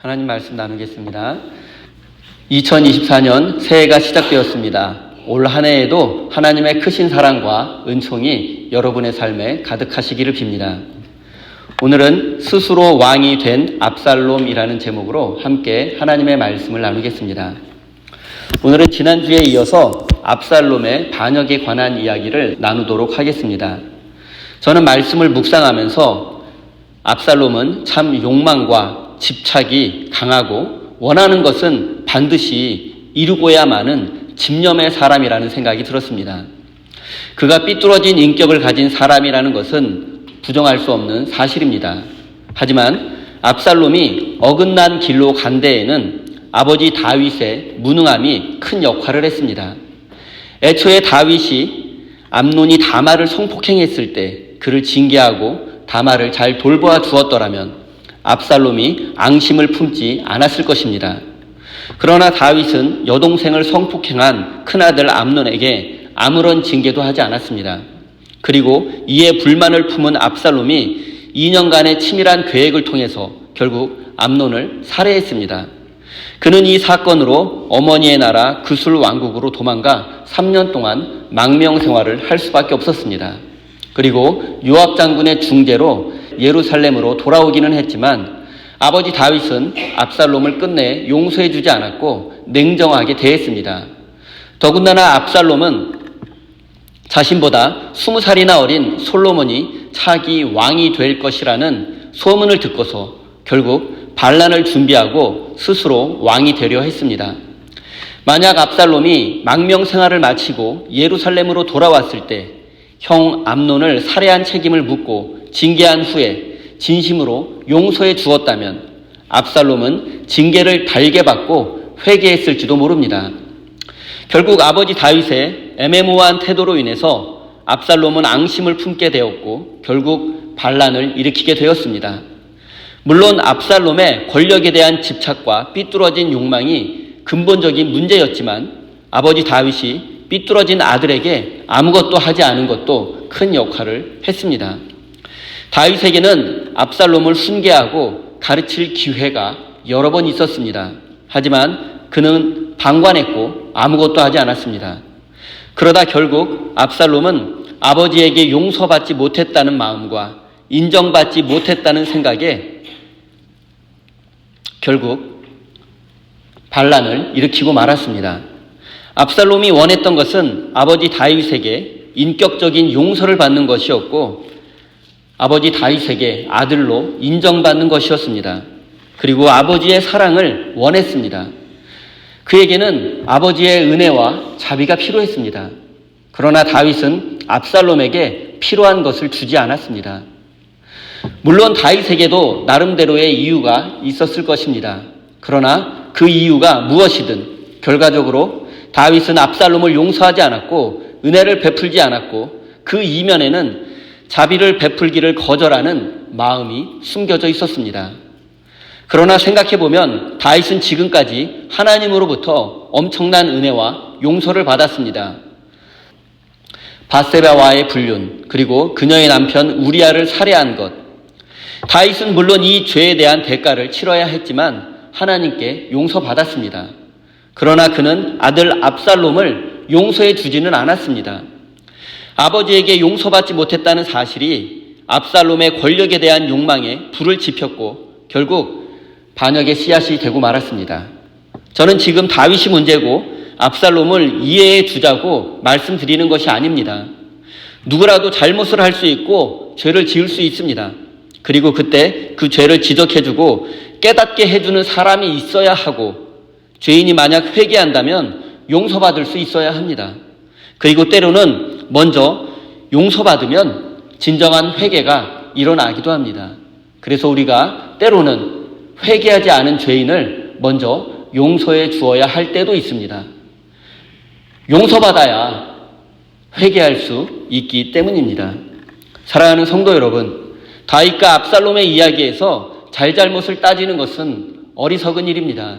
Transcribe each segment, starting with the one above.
하나님 말씀 나누겠습니다. 2024년 새해가 시작되었습니다. 올 한 해에도 하나님의 크신 사랑과 은총이 여러분의 삶에 가득하시기를 빕니다. 오늘은 스스로 왕이 된 압살롬이라는 제목으로 함께 하나님의 말씀을 나누겠습니다. 오늘은 지난주에 이어서 압살롬의 반역에 관한 이야기를 나누도록 하겠습니다. 저는 말씀을 묵상하면서 압살롬은 참 욕망과 집착이 강하고 원하는 것은 반드시 이루고야만은 집념의 사람이라는 생각이 들었습니다. 그가 삐뚤어진 인격을 가진 사람이라는 것은 부정할 수 없는 사실입니다. 하지만 압살롬이 어긋난 길로 간 데에는 아버지 다윗의 무능함이 큰 역할을 했습니다. 애초에 다윗이 암논이 다말을 성폭행했을 때 그를 징계하고 다말을 잘 돌보아 주었더라면 압살롬이 앙심을 품지 않았을 것입니다. 그러나 다윗은 여동생을 성폭행한 큰아들 암논에게 아무런 징계도 하지 않았습니다. 그리고 이에 불만을 품은 압살롬이 2년간의 치밀한 계획을 통해서 결국 암논을 살해했습니다. 그는 이 사건으로 어머니의 나라 그술 왕국으로 도망가 3년 동안 망명 생활을 할 수밖에 없었습니다. 그리고 요압 장군의 중재로 예루살렘으로 돌아오기는 했지만 아버지 다윗은 압살롬을 끝내 용서해주지 않았고 냉정하게 대했습니다. 더군다나 압살롬은 자신보다 20살이나 어린 솔로몬이 차기 왕이 될 것이라는 소문을 듣고서 결국 반란을 준비하고 스스로 왕이 되려 했습니다. 만약 압살롬이 망명 생활을 마치고 예루살렘으로 돌아왔을 때 형 암논을 살해한 책임을 묻고 징계한 후에 진심으로 용서해 주었다면 압살롬은 징계를 달게 받고 회개했을지도 모릅니다. 결국 아버지 다윗의 애매모호한 태도로 인해서 압살롬은 앙심을 품게 되었고 결국 반란을 일으키게 되었습니다. 물론 압살롬의 권력에 대한 집착과 삐뚤어진 욕망이 근본적인 문제였지만 아버지 다윗이 삐뚤어진 아들에게 아무것도 하지 않은 것도 큰 역할을 했습니다. 다윗에게는 압살롬을 훈계하고 가르칠 기회가 여러 번 있었습니다. 하지만 그는 방관했고 아무것도 하지 않았습니다. 그러다 결국 압살롬은 아버지에게 용서받지 못했다는 마음과 인정받지 못했다는 생각에 결국 반란을 일으키고 말았습니다. 압살롬이 원했던 것은 아버지 다윗에게 인격적인 용서를 받는 것이었고 아버지 다윗에게 아들로 인정받는 것이었습니다. 그리고 아버지의 사랑을 원했습니다. 그에게는 아버지의 은혜와 자비가 필요했습니다. 그러나 다윗은 압살롬에게 필요한 것을 주지 않았습니다. 물론 다윗에게도 나름대로의 이유가 있었을 것입니다. 그러나 그 이유가 무엇이든 결과적으로 다윗은 압살롬을 용서하지 않았고 은혜를 베풀지 않았고 그 이면에는 자비를 베풀기를 거절하는 마음이 숨겨져 있었습니다. 그러나 생각해보면 다윗은 지금까지 하나님으로부터 엄청난 은혜와 용서를 받았습니다. 밧세바와의 불륜, 그리고 그녀의 남편 우리아를 살해한 것. 다윗은 물론 이 죄에 대한 대가를 치러야 했지만 하나님께 용서받았습니다. 그러나 그는 아들 압살롬을 용서해 주지는 않았습니다. 아버지에게 용서받지 못했다는 사실이 압살롬의 권력에 대한 욕망에 불을 지폈고 결국 반역의 씨앗이 되고 말았습니다. 저는 지금 다윗이 문제고 압살롬을 이해해 주자고 말씀드리는 것이 아닙니다. 누구라도 잘못을 할 수 있고 죄를 지을 수 있습니다. 그리고 그때 그 죄를 지적해주고 깨닫게 해주는 사람이 있어야 하고 죄인이 만약 회개한다면 용서받을 수 있어야 합니다. 그리고 때로는 먼저 용서받으면 진정한 회개가 일어나기도 합니다. 그래서 우리가 때로는 회개하지 않은 죄인을 먼저 용서해 주어야 할 때도 있습니다. 용서받아야 회개할 수 있기 때문입니다. 사랑하는 성도 여러분, 다윗과 압살롬의 이야기에서 잘잘못을 따지는 것은 어리석은 일입니다.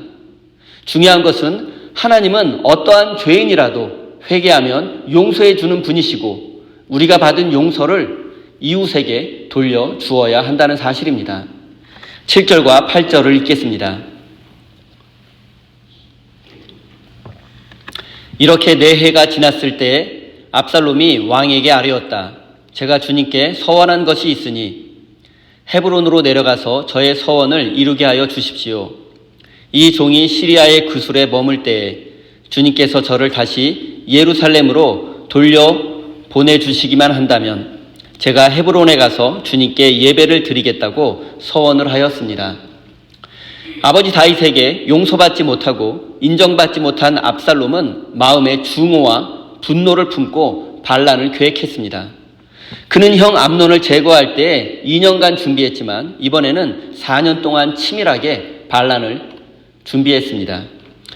중요한 것은 하나님은 어떠한 죄인이라도 회개하면 용서해 주는 분이시고 우리가 받은 용서를 이웃에게 돌려 주어야 한다는 사실입니다. 7절과 8절을 읽겠습니다. 이렇게 4해가 지났을 때에 압살롬이 왕에게 아뢰었다. 제가 주님께 서원한 것이 있으니 헤브론으로 내려가서 저의 서원을 이루게 하여 주십시오. 이 종이 시리아의 구술에 머물 때에 주님께서 저를 다시 예루살렘으로 돌려 보내주시기만 한다면 제가 헤브론에 가서 주님께 예배를 드리겠다고 서원을 하였습니다. 아버지 다윗에게 용서받지 못하고 인정받지 못한 압살롬은 마음에 증오와 분노를 품고 반란을 계획했습니다. 그는 형 암논을 제거할 때 2년간 준비했지만 이번에는 4년 동안 치밀하게 반란을 준비했습니다.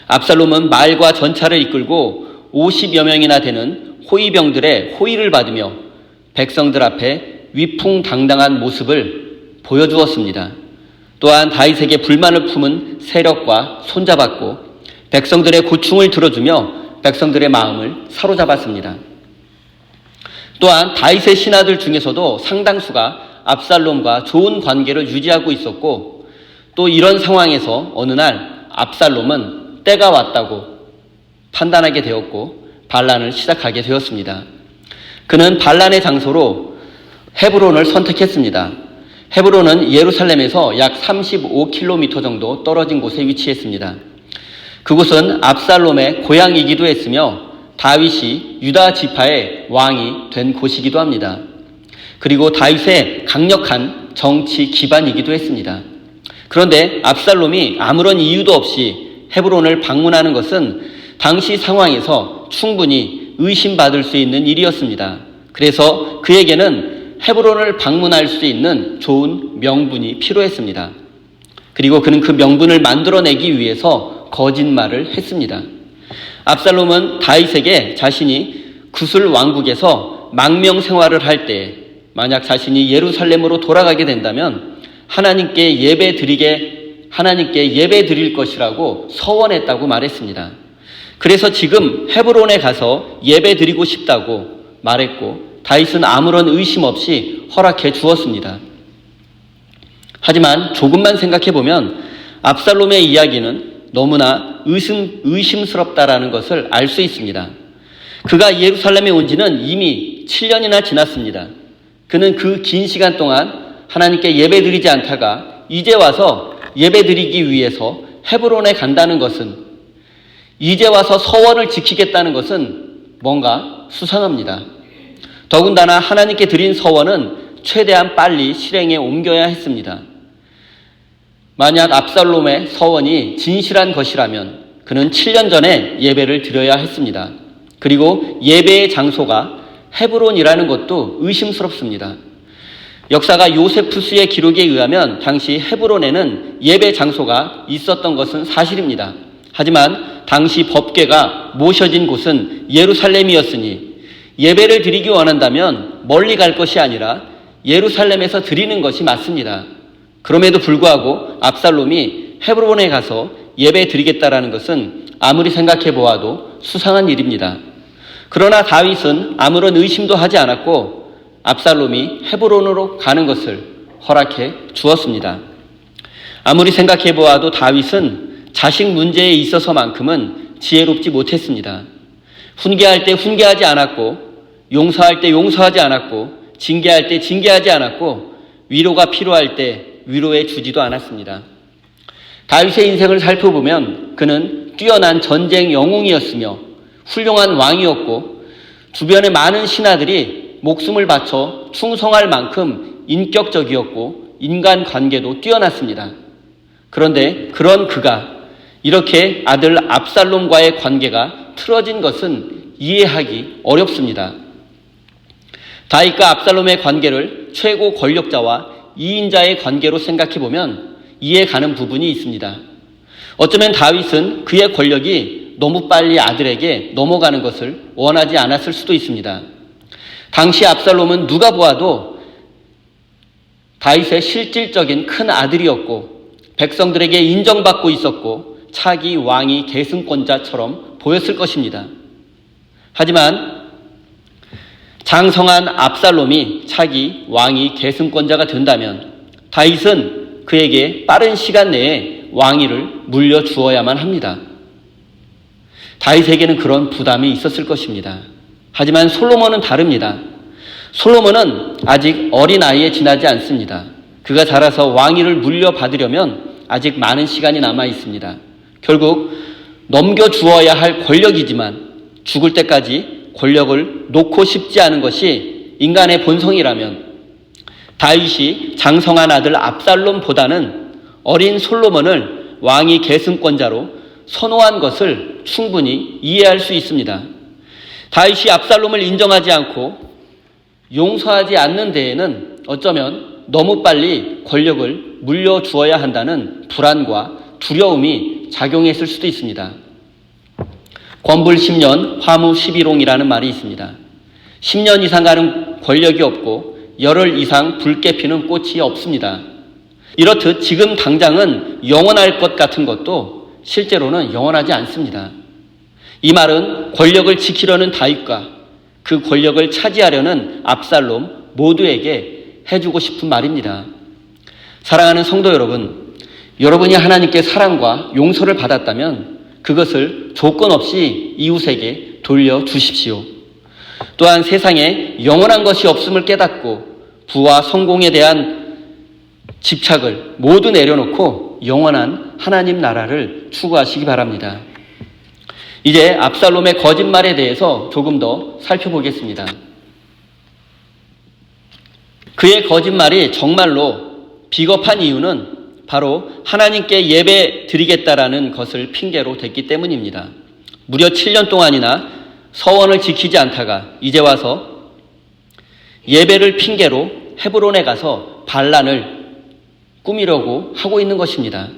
압살롬은 말과 전차를 이끌고 50여 명이나 되는 호위병들의 호의를 받으며 백성들 앞에 위풍당당한 모습을 보여주었습니다. 또한 다윗에게 불만을 품은 세력과 손잡았고 백성들의 고충을 들어주며 백성들의 마음을 사로잡았습니다. 또한 다윗의 신하들 중에서도 상당수가 압살롬과 좋은 관계를 유지하고 있었고 또 이런 상황에서 어느 날 압살롬은 때가 왔다고 판단하게 되었고 반란을 시작하게 되었습니다. 그는 반란의 장소로 헤브론을 선택했습니다. 헤브론은 예루살렘에서 약 35km 정도 떨어진 곳에 위치했습니다. 그곳은 압살롬의 고향이기도 했으며 다윗이 유다 지파의 왕이 된 곳이기도 합니다. 그리고 다윗의 강력한 정치 기반이기도 했습니다. 그런데 압살롬이 아무런 이유도 없이 헤브론을 방문하는 것은 당시 상황에서 충분히 의심받을 수 있는 일이었습니다. 그래서 그에게는 헤브론을 방문할 수 있는 좋은 명분이 필요했습니다. 그리고 그는 그 명분을 만들어내기 위해서 거짓말을 했습니다. 압살롬은 다윗에게 자신이 구술 왕국에서 망명 생활을 할 때 만약 자신이 예루살렘으로 돌아가게 된다면 하나님께 예배 드릴 것이라고 서원했다고 말했습니다. 그래서 지금 헤브론에 가서 예배 드리고 싶다고 말했고 다윗은 아무런 의심 없이 허락해 주었습니다. 하지만 조금만 생각해보면 압살롬의 이야기는 너무나 의심스럽다라는 것을 알 수 있습니다. 그가 예루살렘에 온 지는 이미 7년이나 지났습니다. 그는 그 긴 시간 동안 하나님께 예배드리지 않다가 이제 와서 예배드리기 위해서 헤브론에 간다는 것은, 이제 와서 서원을 지키겠다는 것은 뭔가 수상합니다. 더군다나 하나님께 드린 서원은 최대한 빨리 실행에 옮겨야 했습니다. 만약 압살롬의 서원이 진실한 것이라면 그는 7년 전에 예배를 드려야 했습니다. 그리고 예배의 장소가 헤브론이라는 것도 의심스럽습니다. 역사가 요세푸스의 기록에 의하면 당시 헤브론에는 예배 장소가 있었던 것은 사실입니다. 하지만 당시 법궤가 모셔진 곳은 예루살렘이었으니 예배를 드리기 원한다면 멀리 갈 것이 아니라 예루살렘에서 드리는 것이 맞습니다. 그럼에도 불구하고 압살롬이 헤브론에 가서 예배 드리겠다라는 것은 아무리 생각해 보아도 수상한 일입니다. 그러나 다윗은 아무런 의심도 하지 않았고 압살롬이 헤브론으로 가는 것을 허락해 주었습니다. 아무리 생각해 보아도 다윗은 자식 문제에 있어서만큼은 지혜롭지 못했습니다. 훈계할 때 훈계하지 않았고 용서할 때 용서하지 않았고 징계할 때 징계하지 않았고 위로가 필요할 때 위로해 주지도 않았습니다. 다윗의 인생을 살펴보면 그는 뛰어난 전쟁 영웅이었으며 훌륭한 왕이었고 주변의 많은 신하들이 목숨을 바쳐 충성할 만큼 인격적이었고 인간관계도 뛰어났습니다. 그런데 그런 그가 이렇게 아들 압살롬과의 관계가 틀어진 것은 이해하기 어렵습니다. 다윗과 압살롬의 관계를 최고 권력자와 2인자의 관계로 생각해보면 이해가는 부분이 있습니다. 어쩌면 다윗은 그의 권력이 너무 빨리 아들에게 넘어가는 것을 원하지 않았을 수도 있습니다. 당시 압살롬은 누가 보아도 다윗의 실질적인 큰 아들이었고 백성들에게 인정받고 있었고 차기 왕위 계승권자처럼 보였을 것입니다. 하지만 장성한 압살롬이 차기 왕위 계승권자가 된다면 다윗은 그에게 빠른 시간 내에 왕위를 물려주어야만 합니다. 다윗에게는 그런 부담이 있었을 것입니다. 하지만 솔로몬은 다릅니다. 솔로몬은 아직 어린아이에 지나지 않습니다. 그가 자라서 왕위를 물려받으려면 아직 많은 시간이 남아 있습니다. 결국 넘겨주어야 할 권력이지만 죽을 때까지 권력을 놓고 싶지 않은 것이 인간의 본성이라면 다윗이 장성한 아들 압살롬보다는 어린 솔로몬을 왕위 계승권자로 선호한 것을 충분히 이해할 수 있습니다. 다윗이 압살롬을 인정하지 않고 용서하지 않는 데에는 어쩌면 너무 빨리 권력을 물려주어야 한다는 불안과 두려움이 작용했을 수도 있습니다. 권불 10년 화무 11홍이라는 말이 있습니다. 10년 이상 가는 권력이 없고 열흘 이상 붉게 피는 꽃이 없습니다. 이렇듯 지금 당장은 영원할 것 같은 것도 실제로는 영원하지 않습니다. 이 말은 권력을 지키려는 다윗과 그 권력을 차지하려는 압살롬 모두에게 해주고 싶은 말입니다. 사랑하는 성도 여러분, 여러분이 하나님께 사랑과 용서를 받았다면 그것을 조건 없이 이웃에게 돌려주십시오. 또한 세상에 영원한 것이 없음을 깨닫고 부와 성공에 대한 집착을 모두 내려놓고 영원한 하나님 나라를 추구하시기 바랍니다. 이제 압살롬의 거짓말에 대해서 조금 더 살펴보겠습니다. 그의 거짓말이 정말로 비겁한 이유는 바로 하나님께 예배 드리겠다라는 것을 핑계로 댔기 때문입니다. 무려 7년 동안이나 서원을 지키지 않다가 이제 와서 예배를 핑계로 헤브론에 가서 반란을 꾸미려고 하고 있는 것입니다.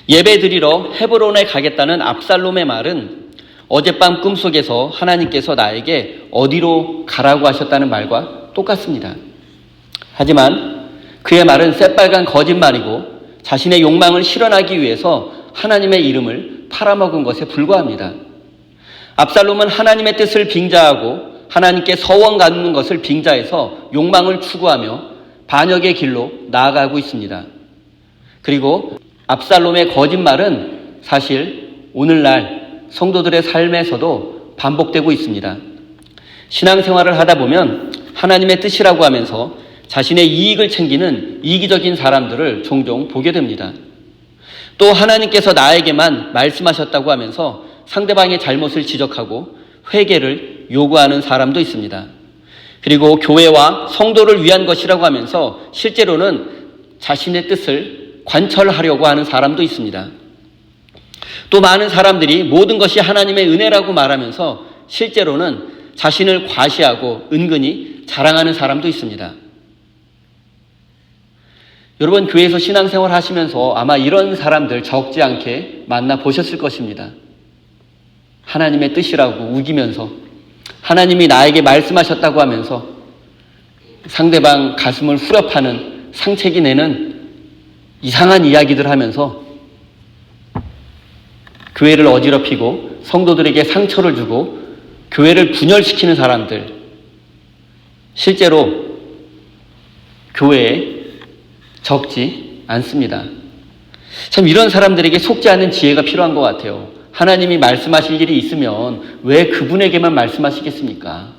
예배 드리러 헤브론에 가겠다는 압살롬의 말은 어젯밤 꿈속에서 하나님께서 나에게 어디로 가라고 하셨다는 말과 똑같습니다. 하지만 그의 말은 새빨간 거짓말이고 자신의 욕망을 실현하기 위해서 하나님의 이름을 팔아먹은 것에 불과합니다. 압살롬은 하나님의 뜻을 빙자하고 하나님께 서원 갖는 것을 빙자해서 욕망을 추구하며 반역의 길로 나아가고 있습니다. 그리고 압살롬의 거짓말은 사실 오늘날 성도들의 삶에서도 반복되고 있습니다. 신앙생활을 하다 보면 하나님의 뜻이라고 하면서 자신의 이익을 챙기는 이기적인 사람들을 종종 보게 됩니다. 또 하나님께서 나에게만 말씀하셨다고 하면서 상대방의 잘못을 지적하고 회개를 요구하는 사람도 있습니다. 그리고 교회와 성도를 위한 것이라고 하면서 실제로는 자신의 뜻을 관철하려고 하는 사람도 있습니다. 또 많은 사람들이 모든 것이 하나님의 은혜라고 말하면서 실제로는 자신을 과시하고 은근히 자랑하는 사람도 있습니다. 여러분, 교회에서 신앙생활 하시면서 아마 이런 사람들 적지 않게 만나보셨을 것입니다. 하나님의 뜻이라고 우기면서 하나님이 나에게 말씀하셨다고 하면서 상대방 가슴을 후려파는 상책이 내는 이상한 이야기들 하면서 교회를 어지럽히고 성도들에게 상처를 주고 교회를 분열시키는 사람들, 실제로 교회에 적지 않습니다. 참 이런 사람들에게 속지 않는 지혜가 필요한 것 같아요. 하나님이 말씀하실 일이 있으면 왜 그분에게만 말씀하시겠습니까?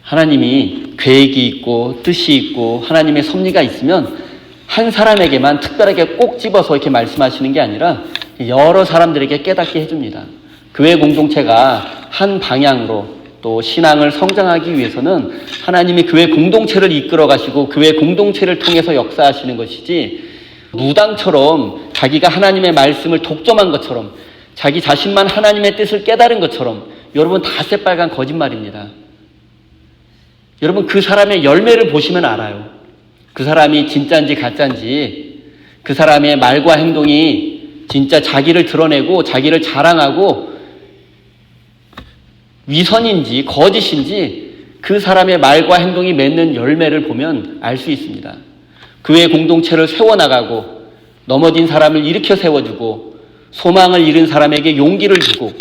하나님이 계획이 있고 뜻이 있고 하나님의 섭리가 있으면 한 사람에게만 특별하게 꼭 집어서 이렇게 말씀하시는 게 아니라 여러 사람들에게 깨닫게 해줍니다. 교회 공동체가 한 방향으로 또 신앙을 성장하기 위해서는 하나님이 교회 공동체를 이끌어 가시고 교회 공동체를 통해서 역사하시는 것이지, 무당처럼 자기가 하나님의 말씀을 독점한 것처럼 자기 자신만 하나님의 뜻을 깨달은 것처럼, 여러분 다 새빨간 거짓말입니다. 여러분 그 사람의 열매를 보시면 알아요. 그 사람이 진짜인지 가짜인지, 그 사람의 말과 행동이 진짜 자기를 드러내고 자기를 자랑하고 위선인지 거짓인지 그 사람의 말과 행동이 맺는 열매를 보면 알 수 있습니다. 교회 공동체를 세워나가고 넘어진 사람을 일으켜 세워주고 소망을 잃은 사람에게 용기를 주고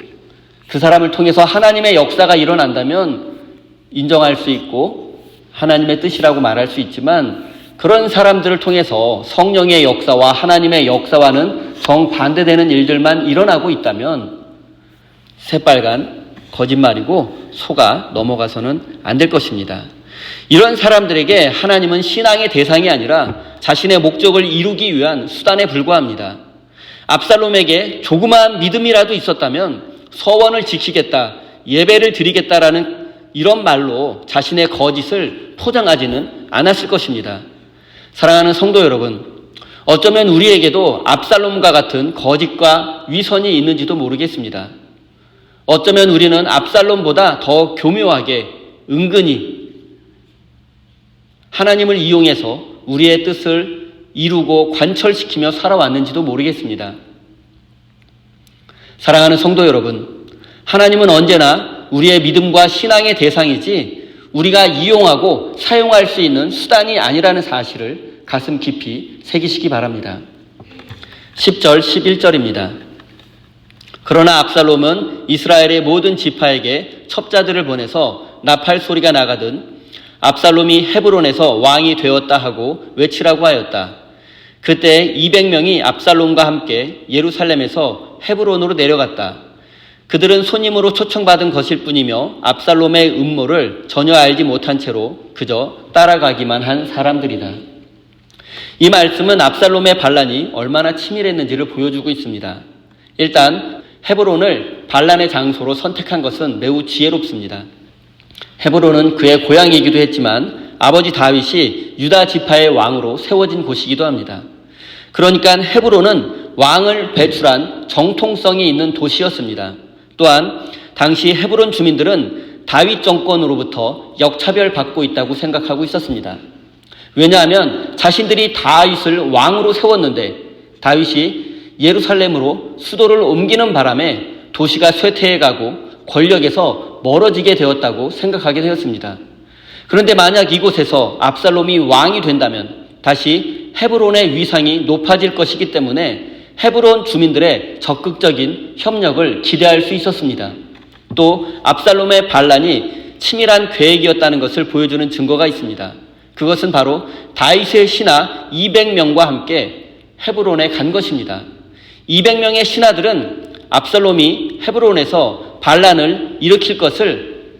그 사람을 통해서 하나님의 역사가 일어난다면 인정할 수 있고 하나님의 뜻이라고 말할 수 있지만, 그런 사람들을 통해서 성령의 역사와 하나님의 역사와는 정반대되는 일들만 일어나고 있다면 새빨간 거짓말이고 속아 넘어가서는 안 될 것입니다. 이런 사람들에게 하나님은 신앙의 대상이 아니라 자신의 목적을 이루기 위한 수단에 불과합니다. 압살롬에게 조그마한 믿음이라도 있었다면 서원을 지키겠다, 예배를 드리겠다라는 이런 말로 자신의 거짓을 포장하지는 않았을 것입니다. 사랑하는 성도 여러분, 어쩌면 우리에게도 압살롬과 같은 거짓과 위선이 있는지도 모르겠습니다. 어쩌면 우리는 압살롬보다 더 교묘하게 은근히 하나님을 이용해서 우리의 뜻을 이루고 관철시키며 살아왔는지도 모르겠습니다. 사랑하는 성도 여러분, 하나님은 언제나 우리의 믿음과 신앙의 대상이지 우리가 이용하고 사용할 수 있는 수단이 아니라는 사실을 가슴 깊이 새기시기 바랍니다. 10절, 11절입니다. 그러나 압살롬은 이스라엘의 모든 지파에게 첩자들을 보내서 나팔 소리가 나가든 압살롬이 헤브론에서 왕이 되었다 하고 외치라고 하였다. 그때 200명이 압살롬과 함께 예루살렘에서 헤브론으로 내려갔다. 그들은 손님으로 초청받은 것일 뿐이며 압살롬의 음모를 전혀 알지 못한 채로 그저 따라가기만 한 사람들이다. 이 말씀은 압살롬의 반란이 얼마나 치밀했는지를 보여주고 있습니다. 일단 헤브론을 반란의 장소로 선택한 것은 매우 지혜롭습니다. 헤브론은 그의 고향이기도 했지만 아버지 다윗이 유다 지파의 왕으로 세워진 곳이기도 합니다. 그러니까 헤브론은 왕을 배출한 정통성이 있는 도시였습니다. 또한 당시 헤브론 주민들은 다윗 정권으로부터 역차별받고 있다고 생각하고 있었습니다. 왜냐하면 자신들이 다윗을 왕으로 세웠는데 다윗이 예루살렘으로 수도를 옮기는 바람에 도시가 쇠퇴해가고 권력에서 멀어지게 되었다고 생각하게 되었습니다. 그런데 만약 이곳에서 압살롬이 왕이 된다면 다시 헤브론의 위상이 높아질 것이기 때문에 헤브론 주민들의 적극적인 협력을 기대할 수 있었습니다. 또 압살롬의 반란이 치밀한 계획이었다는 것을 보여주는 증거가 있습니다. 그것은 바로 다윗의 신하 200명과 함께 헤브론에 간 것입니다. 200명의 신하들은 압살롬이 헤브론에서 반란을 일으킬 것을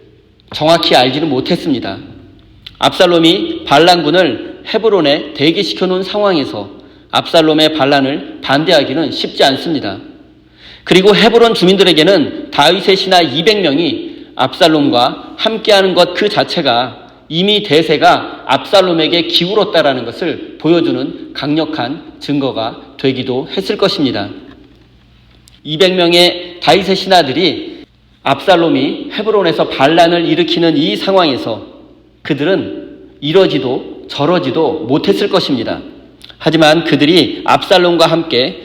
정확히 알지는 못했습니다. 압살롬이 반란군을 헤브론에 대기시켜 놓은 상황에서 압살롬의 반란을 반대하기는 쉽지 않습니다. 그리고 헤브론 주민들에게는 다윗의 신하 200명이 압살롬과 함께하는 것 그 자체가 이미 대세가 압살롬에게 기울었다라는 것을 보여주는 강력한 증거가 되기도 했을 것입니다. 200명의 다윗의 신하들이 압살롬이 헤브론에서 반란을 일으키는 이 상황에서 그들은 이러지도 저러지도 못했을 것입니다. 하지만 그들이 압살롬과 함께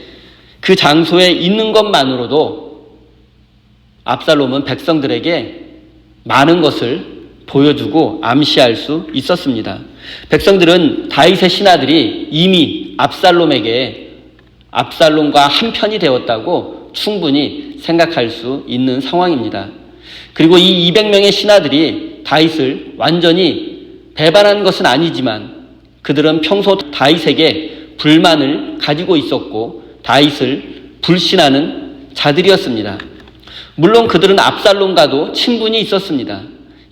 그 장소에 있는 것만으로도 압살롬은 백성들에게 많은 것을 보여주고 암시할 수 있었습니다. 백성들은 다윗의 신하들이 이미 압살롬과 한편이 되었다고 충분히 생각할 수 있는 상황입니다. 그리고 이 200명의 신하들이 다윗을 완전히 배반한 것은 아니지만 그들은 평소 다윗에게 불만을 가지고 있었고 다윗을 불신하는 자들이었습니다. 물론 그들은 압살롬과도 친분이 있었습니다.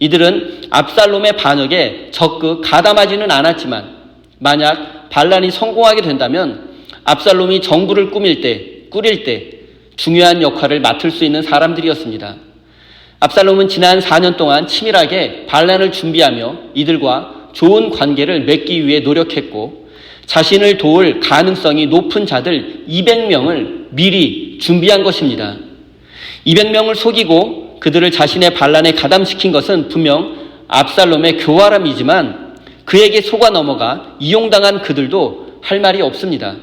이들은 압살롬의 반역에 적극 가담하지는 않았지만 만약 반란이 성공하게 된다면 압살롬이 정부를 꾸릴 때 중요한 역할을 맡을 수 있는 사람들이었습니다. 압살롬은 지난 4년 동안 치밀하게 반란을 준비하며 이들과 좋은 관계를 맺기 위해 노력했고 자신을 도울 가능성이 높은 자들 200명을 미리 준비한 것입니다. 200명을 속이고 그들을 자신의 반란에 가담시킨 것은 분명 압살롬의 교활함이지만 그에게 속아 넘어가 이용당한 그들도 할 말이 없습니다.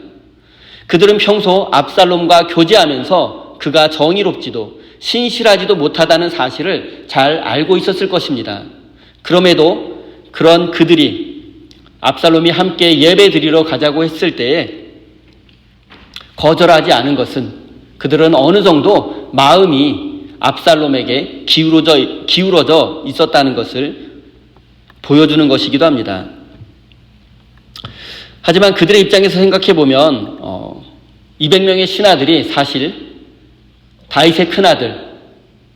그들은 평소 압살롬과 교제하면서 그가 정의롭지도 신실하지도 못하다는 사실을 잘 알고 있었을 것입니다. 그럼에도 그런 그들이 압살롬이 함께 예배 드리러 가자고 했을 때에 거절하지 않은 것은 그들은 어느 정도 마음이 압살롬에게 기울어져 있었다는 것을 보여주는 것이기도 합니다. 하지만 그들의 입장에서 생각해 보면 200명의 신하들이 사실 다윗의 큰아들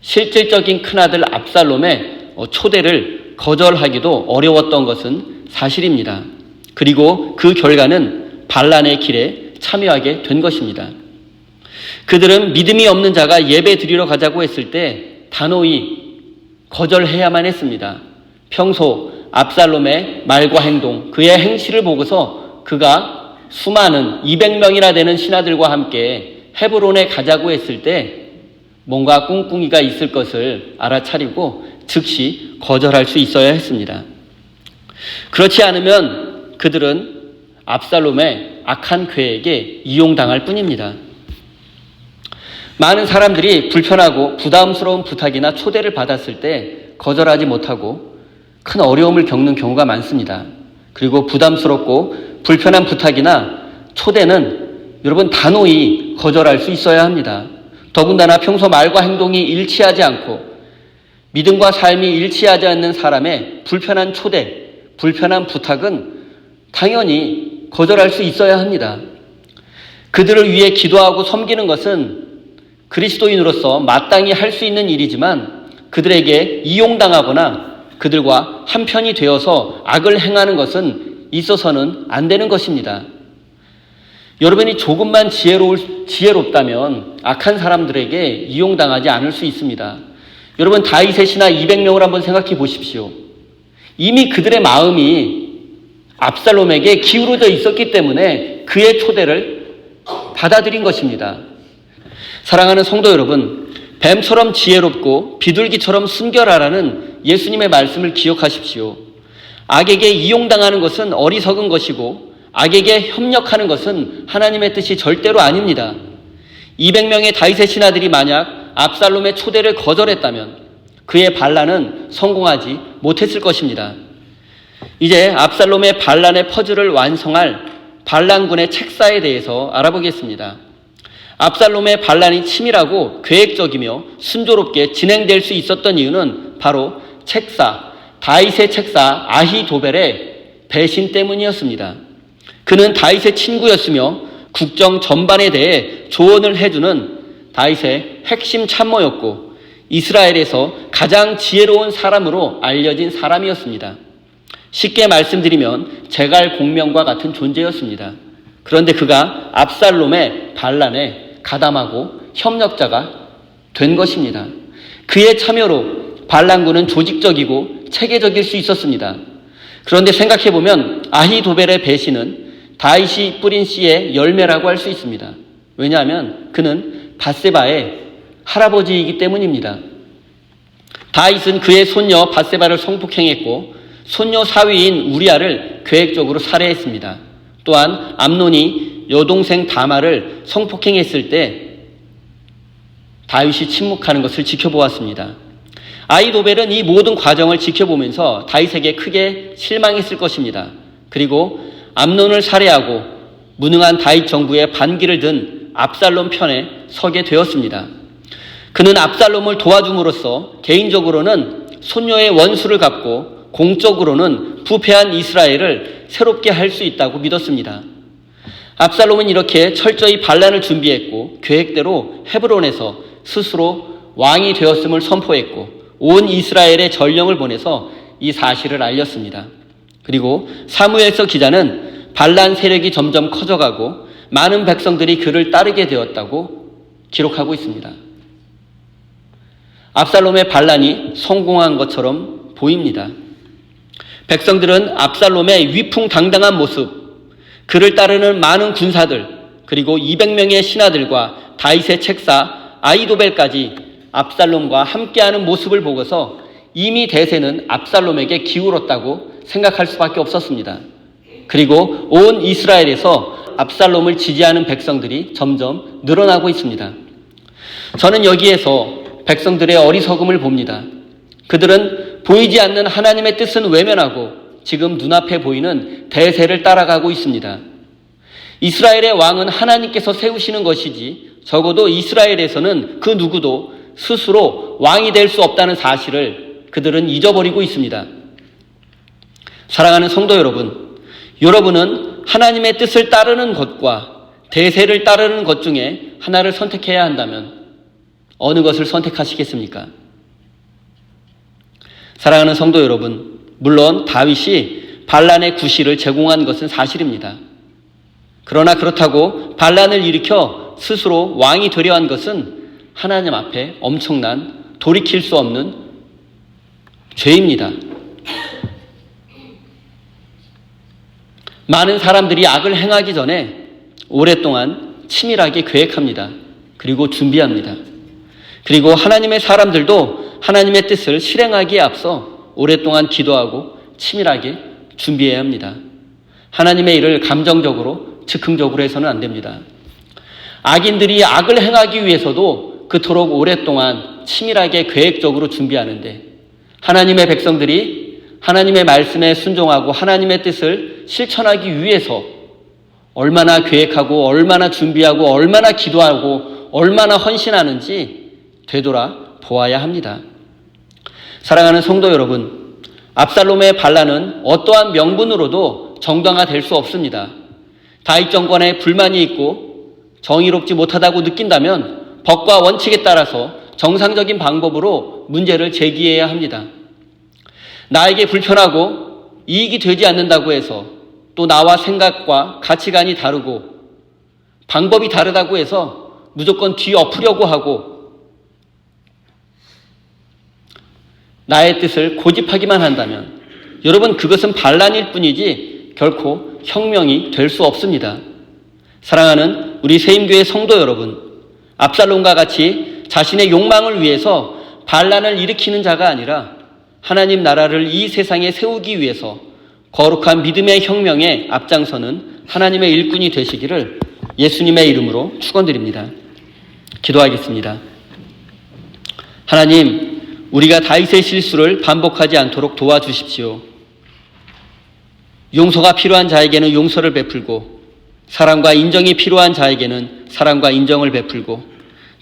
실질적인 큰아들 압살롬의 초대를 거절하기도 어려웠던 것은 사실입니다. 그리고 그 결과는 반란의 길에 참여하게 된 것입니다. 그들은 믿음이 없는 자가 예배 드리러 가자고 했을 때 단호히 거절해야만 했습니다. 평소 압살롬의 말과 행동, 그의 행실을 보고서 그가 수많은 200명이나 되는 신하들과 함께 헤브론에 가자고 했을 때 뭔가 꿍꿍이가 있을 것을 알아차리고 즉시 거절할 수 있어야 했습니다. 그렇지 않으면 그들은 압살롬의 악한 계획에 이용당할 뿐입니다. 많은 사람들이 불편하고 부담스러운 부탁이나 초대를 받았을 때 거절하지 못하고 큰 어려움을 겪는 경우가 많습니다. 그리고 부담스럽고 불편한 부탁이나 초대는 여러분 단호히 거절할 수 있어야 합니다. 더군다나 평소 말과 행동이 일치하지 않고 믿음과 삶이 일치하지 않는 사람의 불편한 초대, 불편한 부탁은 당연히 거절할 수 있어야 합니다. 그들을 위해 기도하고 섬기는 것은 그리스도인으로서 마땅히 할 수 있는 일이지만 그들에게 이용당하거나 그들과 한편이 되어서 악을 행하는 것은 있어서는 안 되는 것입니다. 여러분이 조금만 지혜롭다면 악한 사람들에게 이용당하지 않을 수 있습니다. 여러분 다윗의 신하 200명을 한번 생각해 보십시오. 이미 그들의 마음이 압살롬에게 기울어져 있었기 때문에 그의 초대를 받아들인 것입니다. 사랑하는 성도 여러분, 뱀처럼 지혜롭고 비둘기처럼 순결하라는 예수님의 말씀을 기억하십시오. 악에게 이용당하는 것은 어리석은 것이고 악에게 협력하는 것은 하나님의 뜻이 절대로 아닙니다. 200명의 다윗의 신하들이 만약 압살롬의 초대를 거절했다면 그의 반란은 성공하지 못했을 것입니다. 이제 압살롬의 반란의 퍼즐을 완성할 반란군의 책사에 대해서 알아보겠습니다. 압살롬의 반란이 치밀하고 계획적이며 순조롭게 진행될 수 있었던 이유는 바로 다윗의 책사 아히도벨의 배신 때문이었습니다. 그는 다윗의 친구였으며 국정 전반에 대해 조언을 해주는 다윗의 핵심 참모였고 이스라엘에서 가장 지혜로운 사람으로 알려진 사람이었습니다. 쉽게 말씀드리면 제갈공명과 같은 존재였습니다. 그런데 그가 압살롬의 반란에 가담하고 협력자가 된 것입니다. 그의 참여로 반란군은 조직적이고 체계적일 수 있었습니다. 그런데 생각해보면 아히도벨의 배신은 다윗이 뿌린 씨의 열매라고 할 수 있습니다. 왜냐하면 그는 밧세바의 할아버지이기 때문입니다. 다윗은 그의 손녀 밧세바를 성폭행했고 손녀 사위인 우리아를 계획적으로 살해했습니다. 또한 암논이 여동생 다말을 성폭행했을 때 다윗이 침묵하는 것을 지켜보았습니다. 아히도벨은 이 모든 과정을 지켜보면서 다윗에게 크게 실망했을 것입니다. 그리고 암논을 살해하고 무능한 다윗 정부의 반기를 든 압살롬 편에 서게 되었습니다. 그는 압살롬을 도와줌으로써 개인적으로는 손녀의 원수를 갚고 공적으로는 부패한 이스라엘을 새롭게 할 수 있다고 믿었습니다. 압살롬은 이렇게 철저히 반란을 준비했고 계획대로 헤브론에서 스스로 왕이 되었음을 선포했고 온 이스라엘에 전령을 보내서 이 사실을 알렸습니다. 그리고 사무엘서 기자는 반란 세력이 점점 커져가고 많은 백성들이 그를 따르게 되었다고 기록하고 있습니다. 압살롬의 반란이 성공한 것처럼 보입니다. 백성들은 압살롬의 위풍당당한 모습, 그를 따르는 많은 군사들, 그리고 200명의 신하들과 다윗의 책사 아히도벨까지 압살롬과 함께하는 모습을 보고서 이미 대세는 압살롬에게 기울었다고 생각할 수밖에 없었습니다. 그리고 온 이스라엘에서 압살롬을 지지하는 백성들이 점점 늘어나고 있습니다. 저는 여기에서 백성들의 어리석음을 봅니다. 그들은 보이지 않는 하나님의 뜻은 외면하고 지금 눈앞에 보이는 대세를 따라가고 있습니다. 이스라엘의 왕은 하나님께서 세우시는 것이지 적어도 이스라엘에서는 그 누구도 스스로 왕이 될 수 없다는 사실을 그들은 잊어버리고 있습니다. 사랑하는 성도 여러분, 여러분은 하나님의 뜻을 따르는 것과 대세를 따르는 것 중에 하나를 선택해야 한다면 어느 것을 선택하시겠습니까? 사랑하는 성도 여러분, 물론 다윗이 반란의 구실을 제공한 것은 사실입니다. 그러나 그렇다고 반란을 일으켜 스스로 왕이 되려 한 것은 하나님 앞에 엄청난 돌이킬 수 없는 죄입니다. 많은 사람들이 악을 행하기 전에 오랫동안 치밀하게 계획합니다. 그리고 준비합니다. 그리고 하나님의 사람들도 하나님의 뜻을 실행하기에 앞서 오랫동안 기도하고 치밀하게 준비해야 합니다. 하나님의 일을 감정적으로, 즉흥적으로 해서는 안 됩니다. 악인들이 악을 행하기 위해서도 그토록 오랫동안 치밀하게 계획적으로 준비하는데 하나님의 백성들이 하나님의 말씀에 순종하고 하나님의 뜻을 실천하기 위해서 얼마나 계획하고 얼마나 준비하고 얼마나 기도하고 얼마나 헌신하는지 되돌아 보아야 합니다. 사랑하는 성도 여러분, 압살롬의 반란은 어떠한 명분으로도 정당화될 수 없습니다. 다윗 정권에 불만이 있고 정의롭지 못하다고 느낀다면 법과 원칙에 따라서 정상적인 방법으로 문제를 제기해야 합니다. 나에게 불편하고 이익이 되지 않는다고 해서 또 나와 생각과 가치관이 다르고 방법이 다르다고 해서 무조건 뒤엎으려고 하고 나의 뜻을 고집하기만 한다면 여러분, 그것은 반란일 뿐이지 결코 혁명이 될 수 없습니다. 사랑하는 우리 세임교회 성도 여러분, 압살롬과 같이 자신의 욕망을 위해서 반란을 일으키는 자가 아니라 하나님 나라를 이 세상에 세우기 위해서 거룩한 믿음의 혁명에 앞장서는 하나님의 일꾼이 되시기를 예수님의 이름으로 축원드립니다. 기도하겠습니다. 하나님, 우리가 다윗의 실수를 반복하지 않도록 도와주십시오. 용서가 필요한 자에게는 용서를 베풀고 사랑과 인정이 필요한 자에게는 사랑과 인정을 베풀고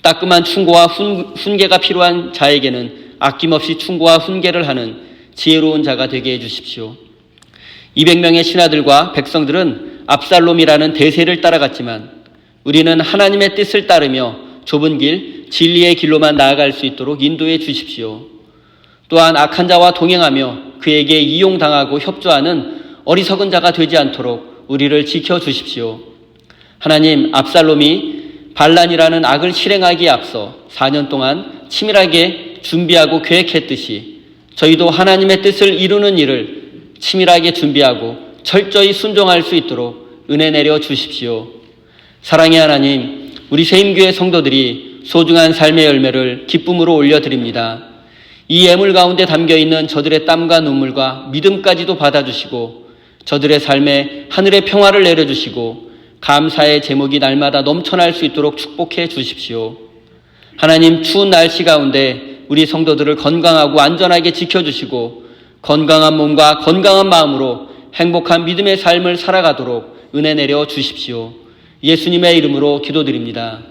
따끔한 충고와 훈계가 필요한 자에게는 아낌없이 충고와 훈계를 하는 지혜로운 자가 되게 해주십시오. 200명의 신하들과 백성들은 압살롬이라는 대세를 따라갔지만 우리는 하나님의 뜻을 따르며 좁은 길, 진리의 길로만 나아갈 수 있도록 인도해 주십시오. 또한 악한 자와 동행하며 그에게 이용당하고 협조하는 어리석은 자가 되지 않도록 우리를 지켜주십시오. 하나님, 압살롬이 반란이라는 악을 실행하기에 앞서 4년 동안 치밀하게 준비하고 계획했듯이 저희도 하나님의 뜻을 이루는 일을 치밀하게 준비하고 철저히 순종할 수 있도록 은혜 내려 주십시오. 사랑의 하나님, 우리 세임교회 성도들이 소중한 삶의 열매를 기쁨으로 올려드립니다. 이 예물 가운데 담겨있는 저들의 땀과 눈물과 믿음까지도 받아주시고 저들의 삶에 하늘의 평화를 내려주시고 감사의 제목이 날마다 넘쳐날 수 있도록 축복해 주십시오. 하나님, 추운 날씨 가운데 우리 성도들을 건강하고 안전하게 지켜주시고 건강한 몸과 건강한 마음으로 행복한 믿음의 삶을 살아가도록 은혜 내려 주십시오. 예수님의 이름으로 기도드립니다.